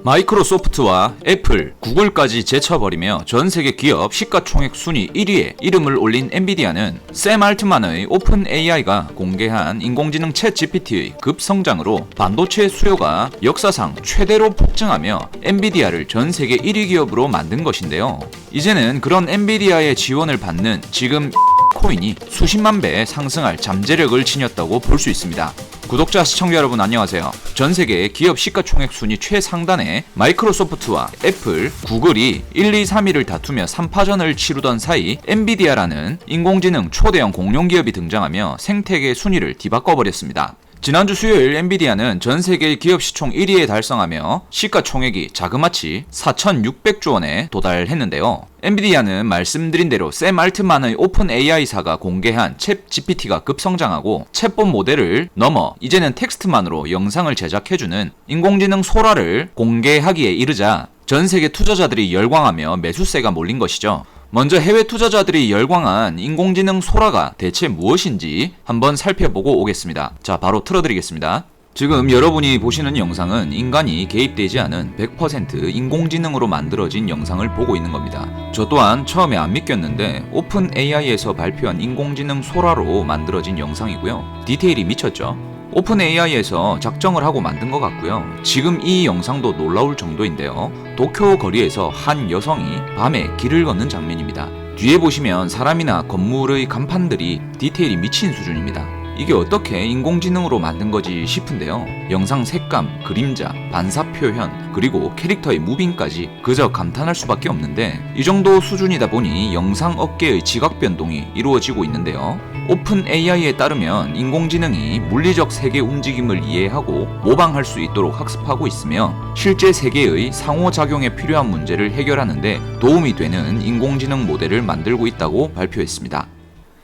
마이크로소프트와 애플, 구글까지 제쳐버리며 전세계 기업 시가총액 순위 1위에 이름을 올린 엔비디아는 샘 알트만의 오픈 AI가 공개한 인공지능 챗 GPT의 급성장으로 반도체 수요가 역사상 최대로 폭증하며 엔비디아를 전세계 1위 기업으로 만든 것인데요. 이제는 그런 엔비디아의 지원을 받는 지금 코인이 수십만 배 상승할 잠재력을 지녔다고 볼 수 있습니다. 구독자 시청자 여러분 안녕하세요. 전세계 기업 시가총액 순위 최상단에 마이크로소프트와 애플, 구글이 1, 2, 3위를 다투며 3파전을 치르던 사이 엔비디아라는 인공지능 초대형 공룡기업이 등장하며 생태계 순위를 뒤바꿔버렸습니다. 지난주 수요일 엔비디아는 전세계 기업 시총 1위에 달성하며 시가총액이 자그마치 4,600조 원에 도달했는데요. 엔비디아는 말씀드린 대로 샘 알트만의 오픈 AI사가 공개한 챗 GPT가 급성장하고 챗봇 모델을 넘어 이제는 텍스트만으로 영상을 제작해주는 인공지능 소라를 공개하기에 이르자 전 세계 투자자들이 열광하며 매수세가 몰린 것이죠. 먼저 해외 투자자들이 열광한 인공지능 소라가 대체 무엇인지 한번 살펴보고 오겠습니다. 자, 바로 틀어드리겠습니다. 지금 여러분이 보시는 영상은 인간이 개입되지 않은 100% 인공지능으로 만들어진 영상을 보고 있는 겁니다. 저 또한 처음에 안 믿겼는데 오픈 AI에서 발표한 인공지능 소라로 만들어진 영상이고요. 디테일이 미쳤죠. 오픈 AI에서 작정을 하고 만든 것 같고요. 지금 이 영상도 놀라울 정도인데요. 도쿄 거리에서 한 여성이 밤에 길을 걷는 장면입니다. 뒤에 보시면 사람이나 건물의 간판들이 디테일이 미친 수준입니다. 이게 어떻게 인공지능으로 만든 거지 싶은데요. 영상 색감, 그림자, 반사 표현, 그리고 캐릭터의 무빙까지 그저 감탄할 수밖에 없는데 이 정도 수준이다 보니 영상 업계의 지각 변동이 이루어지고 있는데요. 오픈 AI에 따르면 인공지능이 물리적 세계 움직임을 이해하고 모방할 수 있도록 학습하고 있으며 실제 세계의 상호작용에 필요한 문제를 해결하는데 도움이 되는 인공지능 모델을 만들고 있다고 발표했습니다.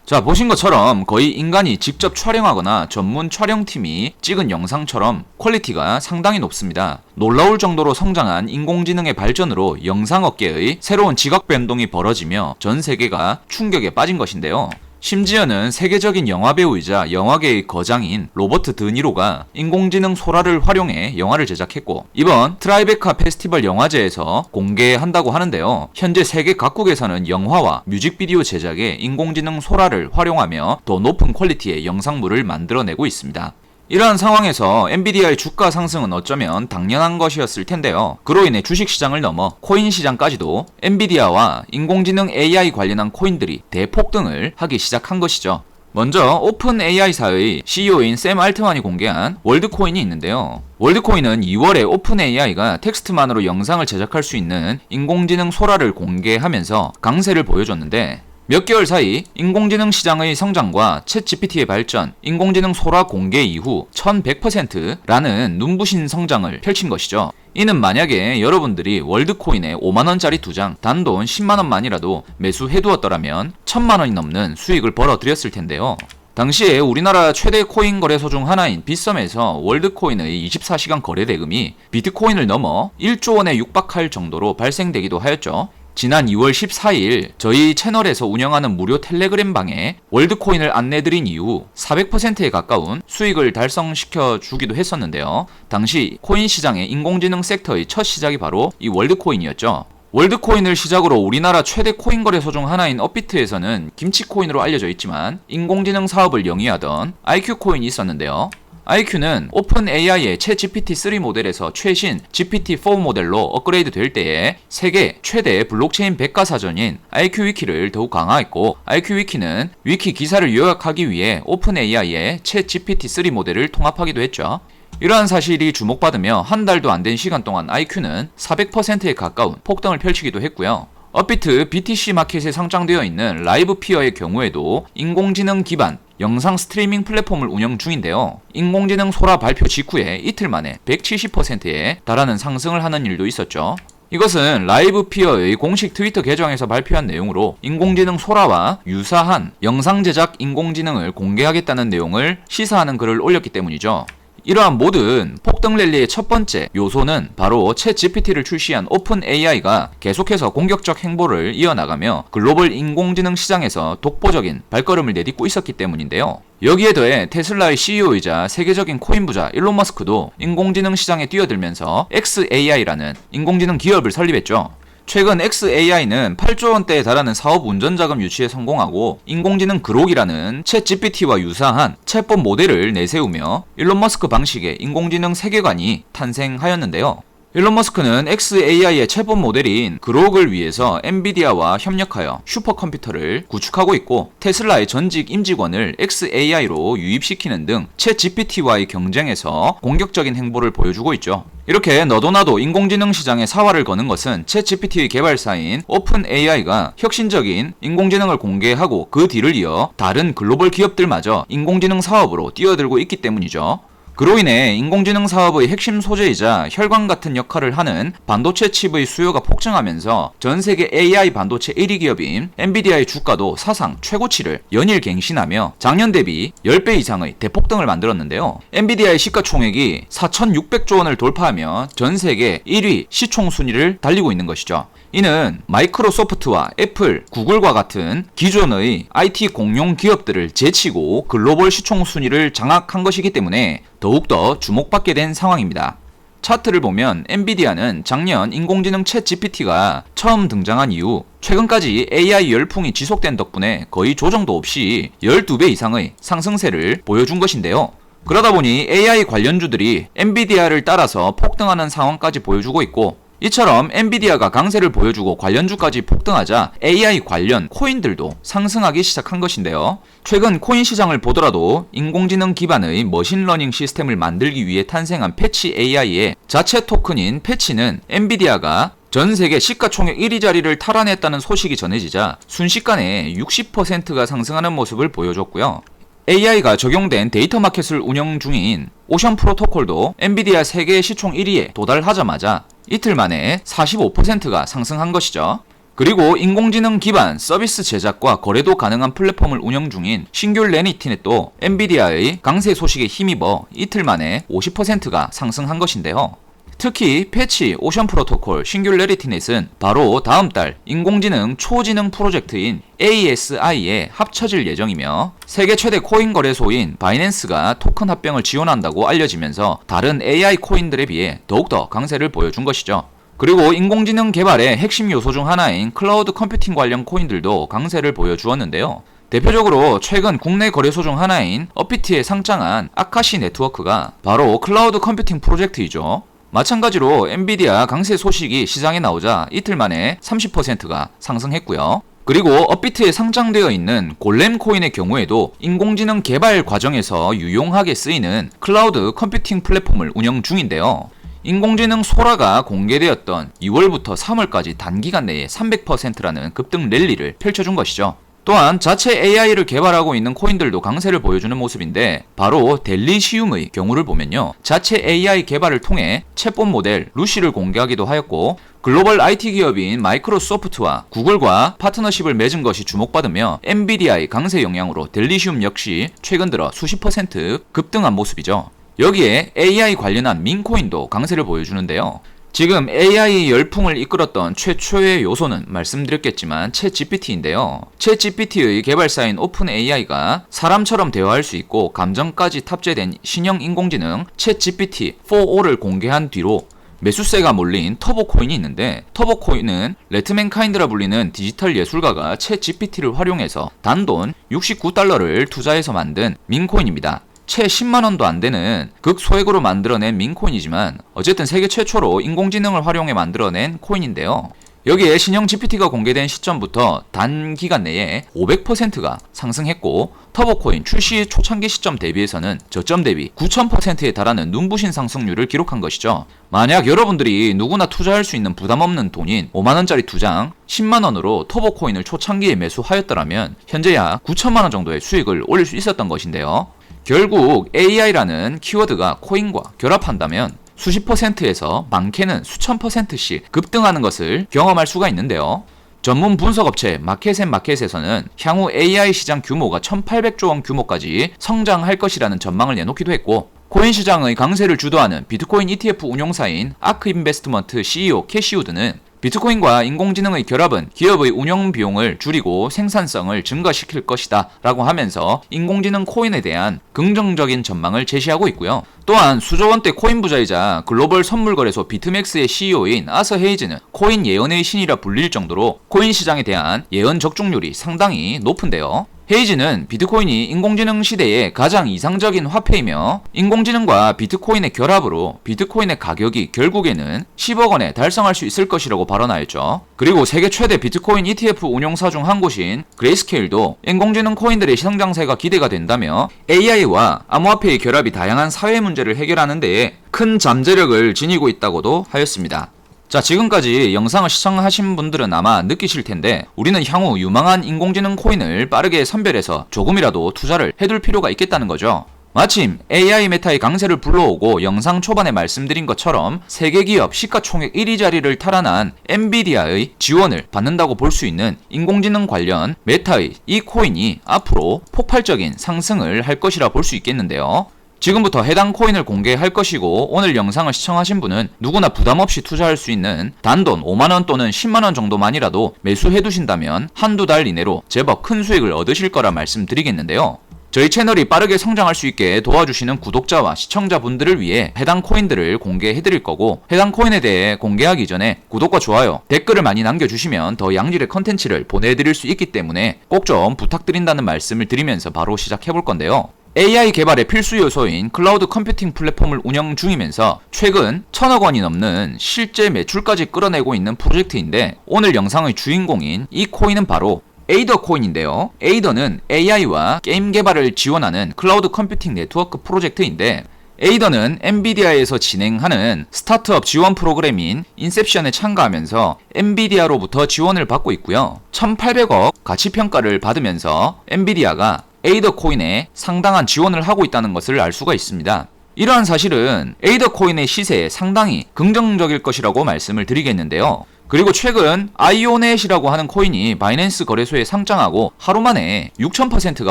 자, 보신 것처럼 거의 인간이 직접 촬영하거나 전문 촬영팀이 찍은 영상처럼 퀄리티가 상당히 높습니다. 놀라울 정도로 성장한 인공지능의 발전으로 영상업계의 새로운 지각 변동이 벌어지며 전 세계가 충격에 빠진 것인데요. 심지어는 세계적인 영화배우이자 영화계의 거장인 로버트 드니로가 인공지능 소라를 활용해 영화를 제작했고 이번 트라이베카 페스티벌 영화제에서 공개한다고 하는데요. 현재 세계 각국에서는 영화와 뮤직비디오 제작에 인공지능 소라를 활용하며 더 높은 퀄리티의 영상물을 만들어내고 있습니다. 이러한 상황에서 엔비디아의 주가 상승은 어쩌면 당연한 것이었을 텐데요. 그로 인해 주식시장을 넘어 코인 시장까지도 엔비디아와 인공지능 AI 관련한 코인들이 대폭등을 하기 시작한 것이죠. 먼저 오픈 AI사의 CEO인 샘 알트만이 공개한 월드코인이 있는데요. 월드코인은 2월에 오픈 AI가 텍스트만으로 영상을 제작할 수 있는 인공지능 소라를 공개하면서 강세를 보여줬는데 몇 개월 사이 인공지능 시장의 성장과 챗 GPT의 발전, 인공지능 소라 공개 이후 1100%라는 눈부신 성장을 펼친 것이죠. 이는 만약에 여러분들이 월드코인에 5만원짜리 2장, 단돈 10만원만이라도 매수해두었더라면 1000만원이 넘는 수익을 벌어들였을 텐데요. 당시에 우리나라 최대 코인 거래소 중 하나인 빗썸에서 월드코인의 24시간 거래 대금이 비트코인을 넘어 1조 원에 육박할 정도로 발생되기도 하였죠. 지난 2월 14일 저희 채널에서 운영하는 무료 텔레그램 방에 월드코인을 안내드린 이후 400%에 가까운 수익을 달성시켜 주기도 했었는데요. 당시 코인 시장의 인공지능 섹터의 첫 시작이 바로 이 월드코인이었죠. 월드코인을 시작으로 우리나라 최대 코인 거래소 중 하나인 업비트에서는 김치코인으로 알려져 있지만 인공지능 사업을 영위하던 IQ코인이 있었는데요. IQ는 오픈 AI의 챗 GPT-3 모델에서 최신 GPT-4 모델로 업그레이드 될 때에 세계 최대 블록체인 백과사전인 IQ위키를 더욱 강화했고 IQ위키는 위키 기사를 요약하기 위해 오픈 AI의 챗 GPT-3 모델을 통합하기도 했죠. 이러한 사실이 주목받으며 한 달도 안 된 시간 동안 IQ는 400%에 가까운 폭등을 펼치기도 했고요. 업비트 BTC 마켓에 상장되어 있는 라이브피어의 경우에도 인공지능 기반 영상 스트리밍 플랫폼을 운영 중인데요. 인공지능 소라 발표 직후에 이틀 만에 170%에 달하는 상승을 하는 일도 있었죠. 이것은 라이브피어의 공식 트위터 계정에서 발표한 내용으로 인공지능 소라와 유사한 영상 제작 인공지능을 공개하겠다는 내용을 시사하는 글을 올렸기 때문이죠. 이러한 모든 폭등 랠리의 첫 번째 요소는 바로 챗GPT를 출시한 오픈 AI가 계속해서 공격적 행보를 이어나가며 글로벌 인공지능 시장에서 독보적인 발걸음을 내딛고 있었기 때문인데요. 여기에 더해 테슬라의 CEO이자 세계적인 코인 부자 일론 머스크도 인공지능 시장에 뛰어들면서 xAI라는 인공지능 기업을 설립했죠. 최근 xAI는 8조 원대에 달하는 사업 운전 자금 유치에 성공하고 인공지능 그록이라는 챗GPT와 유사한 챗봇 모델을 내세우며 일론 머스크 방식의 인공지능 세계관이 탄생하였는데요. 일론 머스크는 xAI의 챗봇 모델인 그록을 위해서 엔비디아와 협력하여 슈퍼컴퓨터를 구축하고 있고 테슬라의 전직 임직원을 xAI로 유입시키는 등 챗GPT와의 경쟁에서 공격적인 행보를 보여주고 있죠. 이렇게 너도 나도 인공지능 시장에 사활을 거는 것은 챗GPT의 개발사인 오픈AI가 혁신적인 인공지능을 공개하고 그 뒤를 이어 다른 글로벌 기업들마저 인공지능 사업으로 뛰어들고 있기 때문이죠. 그로 인해 인공지능 사업의 핵심 소재이자 혈관 같은 역할을 하는 반도체 칩의 수요가 폭증하면서 전세계 AI 반도체 1위 기업인 엔비디아의 주가도 사상 최고치를 연일 갱신하며 작년 대비 10배 이상의 대폭등을 만들었는데요. 엔비디아의 시가총액이 4,600조 원을 돌파하며 전세계 1위 시총 순위를 달리고 있는 것이죠. 이는 마이크로소프트와 애플, 구글과 같은 기존의 IT 공용 기업들을 제치고 글로벌 시총 순위를 장악한 것이기 때문에 더욱더 주목받게 된 상황입니다. 차트를 보면 엔비디아는 작년 인공지능 챗 GPT가 처음 등장한 이후 최근까지 AI 열풍이 지속된 덕분에 거의 조정도 없이 12배 이상의 상승세를 보여준 것인데요. 그러다 보니 AI 관련주들이 엔비디아를 따라서 폭등하는 상황까지 보여주고 있고 이처럼 엔비디아가 강세를 보여주고 관련주까지 폭등하자 AI 관련 코인들도 상승하기 시작한 것인데요. 최근 코인 시장을 보더라도 인공지능 기반의 머신러닝 시스템을 만들기 위해 탄생한 패치 AI의 자체 토큰인 패치는 엔비디아가 전 세계 시가총액 1위 자리를 탈환했다는 소식이 전해지자 순식간에 60%가 상승하는 모습을 보여줬고요. AI가 적용된 데이터 마켓을 운영 중인 오션 프로토콜도 엔비디아 세계 시총 1위에 도달하자마자 이틀 만에 45%가 상승한 것이죠. 그리고 인공지능 기반 서비스 제작과 거래도 가능한 플랫폼을 운영 중인 싱귤레니티넷도 엔비디아의 강세 소식에 힘입어 이틀 만에 50%가 상승한 것인데요. 특히 패치, 오션 프로토콜, 싱귤레리티넷은 바로 다음 달 인공지능 초지능 프로젝트인 ASI에 합쳐질 예정이며 세계 최대 코인 거래소인 바이낸스가 토큰 합병을 지원한다고 알려지면서 다른 AI 코인들에 비해 더욱더 강세를 보여준 것이죠. 그리고 인공지능 개발의 핵심 요소 중 하나인 클라우드 컴퓨팅 관련 코인들도 강세를 보여주었는데요. 대표적으로 최근 국내 거래소 중 하나인 업비트에 상장한 아카시 네트워크가 바로 클라우드 컴퓨팅 프로젝트이죠. 마찬가지로 엔비디아 강세 소식이 시장에 나오자 이틀 만에 30%가 상승했고요. 그리고 업비트에 상장되어 있는 골렘 코인의 경우에도 인공지능 개발 과정에서 유용하게 쓰이는 클라우드 컴퓨팅 플랫폼을 운영 중인데요. 인공지능 소라가 공개되었던 2월부터 3월까지 단기간 내에 300%라는 급등 랠리를 펼쳐준 것이죠. 또한 자체 AI를 개발하고 있는 코인들도 강세를 보여주는 모습인데 바로 델리시움의 경우를 보면요. 자체 AI 개발을 통해 챗봇 모델 루시를 공개하기도 하였고 글로벌 IT 기업인 마이크로소프트와 구글과 파트너십을 맺은 것이 주목받으며 엔비디아의 강세 영향으로 델리시움 역시 최근 들어 수십 퍼센트 급등한 모습이죠. 여기에 AI 관련한 민코인도 강세를 보여주는데요. 지금 AI 열풍을 이끌었던 최초의 요소는 말씀드렸겠지만 챗GPT인데요. 챗GPT의 개발사인 오픈AI가 사람처럼 대화할 수 있고 감정까지 탑재된 신형 인공지능 챗GPT-4O를 공개한 뒤로 매수세가 몰린 터보코인이 있는데 터보코인은 레트맨카인드라 불리는 디지털 예술가가 챗GPT를 활용해서 단돈 69달러를 투자해서 만든 민코인입니다. 채 10만원도 안 되는 극소액으로 만들어낸 민코인이지만 어쨌든 세계 최초로 인공지능을 활용해 만들어낸 코인인데요. 여기에 신형 GPT가 공개된 시점부터 단기간 내에 500%가 상승했고 터보코인 출시 초창기 시점 대비해서는 저점 대비 9000%에 달하는 눈부신 상승률을 기록한 것이죠. 만약 여러분들이 누구나 투자할 수 있는 부담 없는 돈인 5만원짜리 2장 10만원으로 터보코인을 초창기에 매수하였더라면 현재 약 9천만원 정도의 수익을 올릴 수 있었던 것인데요. 결국 AI라는 키워드가 코인과 결합한다면 수십 퍼센트에서 많게는 수천 퍼센트씩 급등하는 것을 경험할 수가 있는데요. 전문 분석업체 마켓앤마켓에서는 향후 AI 시장 규모가 1800조 원 규모까지 성장할 것이라는 전망을 내놓기도 했고 코인 시장의 강세를 주도하는 비트코인 ETF 운용사인 아크 인베스트먼트 CEO 캐시 우드는 비트코인과 인공지능의 결합은 기업의 운영 비용을 줄이고 생산성을 증가시킬 것이다 라고 하면서 인공지능 코인에 대한 긍정적인 전망을 제시하고 있고요. 또한 수조 원대 코인 부자이자 글로벌 선물거래소 비트맥스의 CEO인 아서 헤이즈는 코인 예언의 신이라 불릴 정도로 코인 시장에 대한 예언 적중률이 상당히 높은데요. 헤이즈는 비트코인이 인공지능 시대의 가장 이상적인 화폐이며 인공지능과 비트코인의 결합으로 비트코인의 가격이 결국에는 10억 원에 달성할 수 있을 것이라고 발언하였죠. 그리고 세계 최대 비트코인 ETF 운용사 중 한 곳인 그레이스케일도 인공지능 코인들의 성장세가 기대가 된다며 AI와 암호화폐의 결합이 다양한 사회 문제를 해결하는 데에 큰 잠재력을 지니고 있다고도 하였습니다. 자, 지금까지 영상을 시청하신 분들은 아마 느끼실 텐데 우리는 향후 유망한 인공지능 코인을 빠르게 선별해서 조금이라도 투자를 해둘 필요가 있겠다는 거죠. 마침 AI 메타의 강세를 불러오고 영상 초반에 말씀드린 것처럼 세계 기업 시가총액 1위 자리를 탈환한 엔비디아의 지원을 받는다고 볼 수 있는 인공지능 관련 메타의 이 코인이 앞으로 폭발적인 상승을 할 것이라 볼 수 있겠는데요. 지금부터 해당 코인을 공개할 것이고 오늘 영상을 시청하신 분은 누구나 부담없이 투자할 수 있는 단돈 5만원 또는 10만원 정도만이라도 매수해 두신다면 한두 달 이내로 제법 큰 수익을 얻으실 거라 말씀드리겠는데요. 저희 채널이 빠르게 성장할 수 있게 도와주시는 구독자와 시청자분들을 위해 해당 코인들을 공개해 드릴 거고 해당 코인에 대해 공개하기 전에 구독과 좋아요, 댓글을 많이 남겨주시면 더 양질의 컨텐츠를 보내드릴 수 있기 때문에 꼭 좀 부탁드린다는 말씀을 드리면서 바로 시작해 볼 건데요. AI 개발의 필수 요소인 클라우드 컴퓨팅 플랫폼을 운영 중이면서 최근 1,000억 원이 넘는 실제 매출까지 끌어내고 있는 프로젝트인데 오늘 영상의 주인공인 이 코인은 바로 에이더 코인인데요. 에이더는 AI와 게임 개발을 지원하는 클라우드 컴퓨팅 네트워크 프로젝트인데 에이더는 엔비디아에서 진행하는 스타트업 지원 프로그램인 인셉션에 참가하면서 엔비디아로부터 지원을 받고 있고요. 1,800억 가치평가를 받으면서 엔비디아가 에이더 코인에 상당한 지원을 하고 있다는 것을 알 수가 있습니다. 이러한 사실은 에이더 코인의 시세에 상당히 긍정적일 것이라고 말씀을 드리겠는데요. 그리고 최근 아이오넷이라고 하는 코인이 바이낸스 거래소에 상장하고 하루 만에 6000%가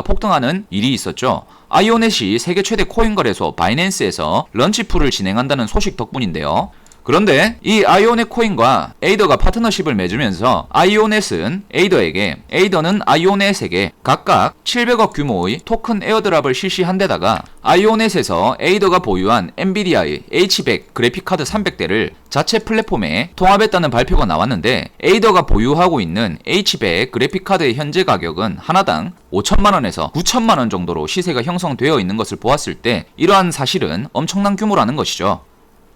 폭등하는 일이 있었죠. 아이오넷이 세계 최대 코인 거래소 바이낸스에서 런치풀을 진행한다는 소식 덕분인데요. 그런데 이 아이오넷 코인과 에이더가 파트너십을 맺으면서 아이오넷은 에이더에게, 에이더는 아이오넷에게 각각 700억 규모의 토큰 에어드랍을 실시한 데다가 아이오넷에서 에이더가 보유한 엔비디아의 H100 그래픽카드 300대를 자체 플랫폼에 통합했다는 발표가 나왔는데 에이더가 보유하고 있는 H100 그래픽카드의 현재 가격은 하나당 5천만원에서 9천만원 정도로 시세가 형성되어 있는 것을 보았을 때 이러한 사실은 엄청난 규모라는 것이죠.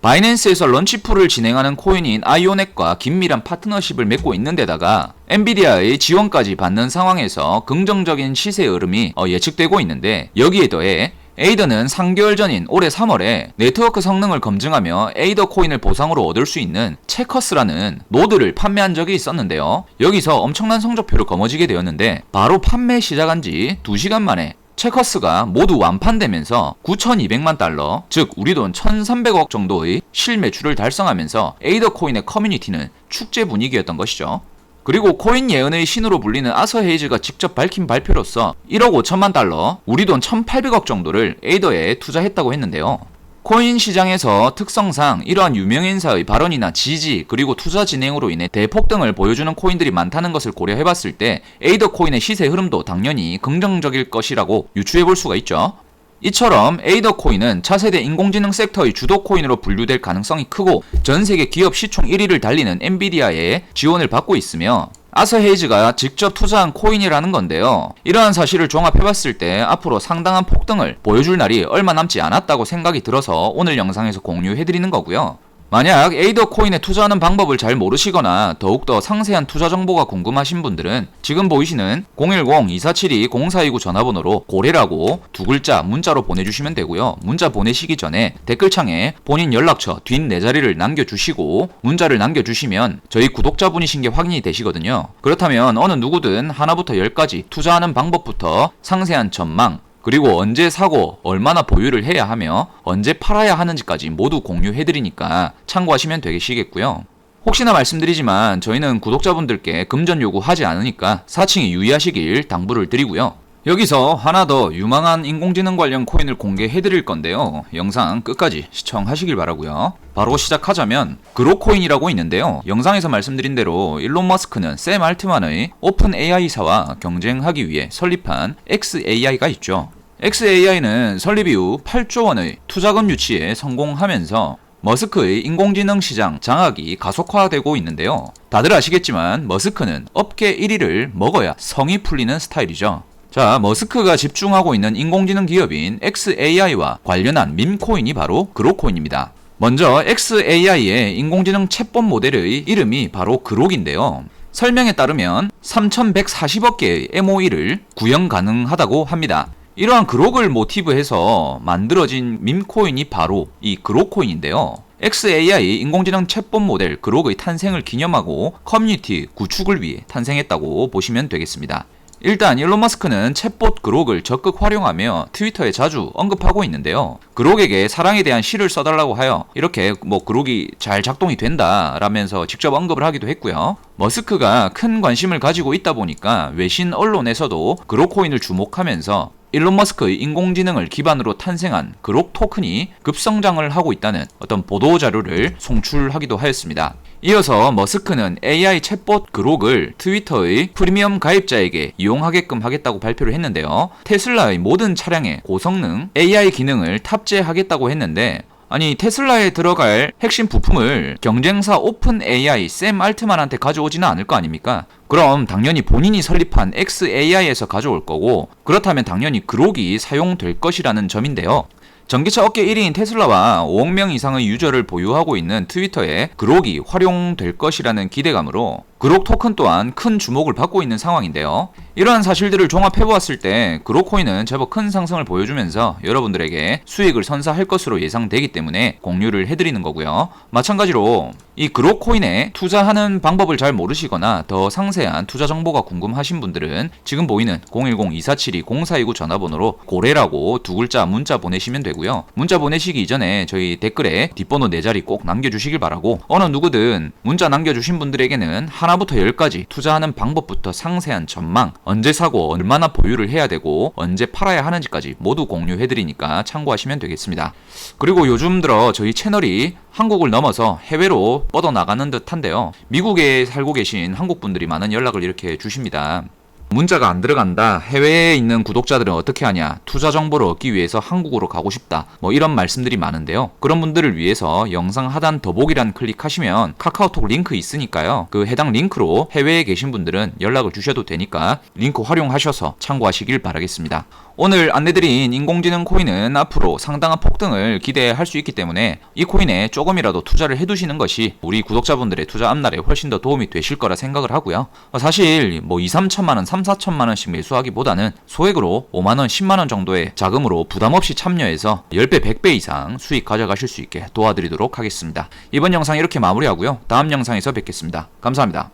바이낸스에서 런치풀을 진행하는 코인인 아이오넷과 긴밀한 파트너십을 맺고 있는 데다가 엔비디아의 지원까지 받는 상황에서 긍정적인 시세 흐름이 예측되고 있는데 여기에 더해 에이더는 3개월 전인 올해 3월에 네트워크 성능을 검증하며 에이더 코인을 보상으로 얻을 수 있는 체커스라는 노드를 판매한 적이 있었는데요. 여기서 엄청난 성적표를 거머쥐게 되었는데 바로 판매 시작한 지 2시간 만에 체커스가 모두 완판되면서 9,200만 달러, 즉 우리 돈 1,300억 정도의 실매출을 달성하면서 에이더 코인의 커뮤니티는 축제 분위기였던 것이죠. 그리고 코인 예언의 신으로 불리는 아서 헤이즈가 직접 밝힌 발표로서 1억 5천만 달러, 우리 돈 1,800억 정도를 에이더에 투자했다고 했는데요. 코인 시장에서 특성상 이러한 유명인사의 발언이나 지지 그리고 투자 진행으로 인해 대폭등을 보여주는 코인들이 많다는 것을 고려해봤을 때 에이더 코인의 시세 흐름도 당연히 긍정적일 것이라고 유추해볼 수가 있죠. 이처럼 에이더 코인은 차세대 인공지능 섹터의 주도 코인으로 분류될 가능성이 크고 전세계 기업 시총 1위를 달리는 엔비디아의 지원을 받고 있으며 아서 헤이즈가 직접 투자한 코인이라는 건데요. 이러한 사실을 종합해봤을 때 앞으로 상당한 폭등을 보여줄 날이 얼마 남지 않았다고 생각이 들어서 오늘 영상에서 공유해드리는 거고요. 만약 에이더 코인에 투자하는 방법을 잘 모르시거나 더욱더 상세한 투자 정보가 궁금하신 분들은 지금 보이시는 010-2472-0429 전화번호로 고래라고 두 글자 문자로 보내주시면 되고요. 문자 보내시기 전에 댓글창에 본인 연락처 뒷 네 자리를 남겨주시고 문자를 남겨주시면 저희 구독자분이신 게 확인이 되시거든요. 그렇다면 어느 누구든 하나부터 10까지 투자하는 방법부터 상세한 전망 그리고 언제 사고 얼마나 보유를 해야 하며 언제 팔아야 하는지까지 모두 공유해드리니까 참고하시면 되시겠고요. 혹시나 말씀드리지만 저희는 구독자분들께 금전 요구하지 않으니까 사칭이 유의하시길 당부를 드리고요. 여기서 하나 더 유망한 인공지능 관련 코인을 공개해 드릴 건데요. 영상 끝까지 시청하시길 바라고요. 바로 시작하자면 그로코인이라고 있는데요. 영상에서 말씀드린 대로 일론 머스크는 샘 알트만의 오픈 AI사와 경쟁하기 위해 설립한 xAI가 있죠. xAI는 설립 이후 8조 원의 투자금 유치에 성공하면서 머스크의 인공지능 시장 장악이 가속화되고 있는데요. 다들 아시겠지만 머스크는 업계 1위를 먹어야 성이 풀리는 스타일이죠. 자, 머스크가 집중하고 있는 인공지능 기업인 xAI와 관련한 밈코인이 바로 그로코인입니다. 먼저 xAI의 인공지능 챗봇 모델의 이름이 바로 그록인데요. 설명에 따르면 3140억 개의 MOE를 구형 가능하다고 합니다. 이러한 그록을 모티브해서 만들어진 밈코인이 바로 이 그록코인인데요. xAI 인공지능 챗봇 모델 그록의 탄생을 기념하고 커뮤니티 구축을 위해 탄생했다고 보시면 되겠습니다. 일단 일론 머스크는 챗봇 그록을 적극 활용하며 트위터에 자주 언급하고 있는데요. 그록에게 사랑에 대한 시를 써달라고 하여 이렇게 그록이 잘 작동이 된다 라면서 직접 언급을 하기도 했고요. 머스크가 큰 관심을 가지고 있다 보니까 외신 언론에서도 그록코인을 주목하면서 일론 머스크의 인공지능을 기반으로 탄생한 그록 토큰이 급성장을 하고 있다는 어떤 보도 자료를 송출하기도 하였습니다. 이어서 머스크는 AI 챗봇 그록을 트위터의 프리미엄 가입자에게 이용하게끔 하겠다고 발표를 했는데요. 테슬라의 모든 차량에 고성능 AI 기능을 탑재하겠다고 했는데 아니 테슬라에 들어갈 핵심 부품을 경쟁사 오픈 AI 샘 알트만한테 가져오지는 않을 거 아닙니까? 그럼 당연히 본인이 설립한 xAI에서 가져올 거고 그렇다면 당연히 그록이 사용될 것이라는 점인데요. 전기차 업계 1위인 테슬라와 5억 명 이상의 유저를 보유하고 있는 트위터에 그록이 활용될 것이라는 기대감으로 그록 토큰 또한 큰 주목을 받고 있는 상황인데요. 이러한 사실들을 종합해보았을 때 그록코인은 제법 큰 상승을 보여주면서 여러분들에게 수익을 선사할 것으로 예상되기 때문에 공유를 해드리는 거고요. 마찬가지로 이 그록코인에 투자하는 방법을 잘 모르시거나 더 상세한 투자 정보가 궁금하신 분들은 지금 보이는 010-2472-0429 전화번호로 고래라고 두 글자 문자 보내시면 되고요. 문자 보내시기 이전에 저희 댓글에 뒷번호 4자리 꼭 남겨주시길 바라고 어느 누구든 문자 남겨주신 분들에게는 하나부터 10까지 투자하는 방법부터 상세한 전망, 언제 사고 얼마나 보유를 해야 되고 언제 팔아야 하는지까지 모두 공유해드리니까 참고하시면 되겠습니다. 그리고 요즘 들어 저희 채널이 한국을 넘어서 해외로 뻗어나가는 듯한데요. 미국에 살고 계신 한국분들이 많은 연락을 이렇게 주십니다. 문자가 안 들어간다. 해외에 있는 구독자들은 어떻게 하냐. 투자 정보를 얻기 위해서 한국으로 가고 싶다. 이런 말씀들이 많은데요. 그런 분들을 위해서 영상 하단 더보기란 클릭하시면 카카오톡 링크 있으니까요. 그 해당 링크로 해외에 계신 분들은 연락을 주셔도 되니까 링크 활용하셔서 참고하시길 바라겠습니다. 오늘 안내드린 인공지능 코인은 앞으로 상당한 폭등을 기대할 수 있기 때문에 이 코인에 조금이라도 투자를 해두시는 것이 우리 구독자분들의 투자 앞날에 훨씬 더 도움이 되실 거라 생각을 하고요. 사실 2, 3천만원, 3, 4천만원씩 매수하기보다는 소액으로 5만원, 10만원 정도의 자금으로 부담없이 참여해서 10배, 100배 이상 수익 가져가실 수 있게 도와드리도록 하겠습니다. 이번 영상 이렇게 마무리하고요. 다음 영상에서 뵙겠습니다. 감사합니다.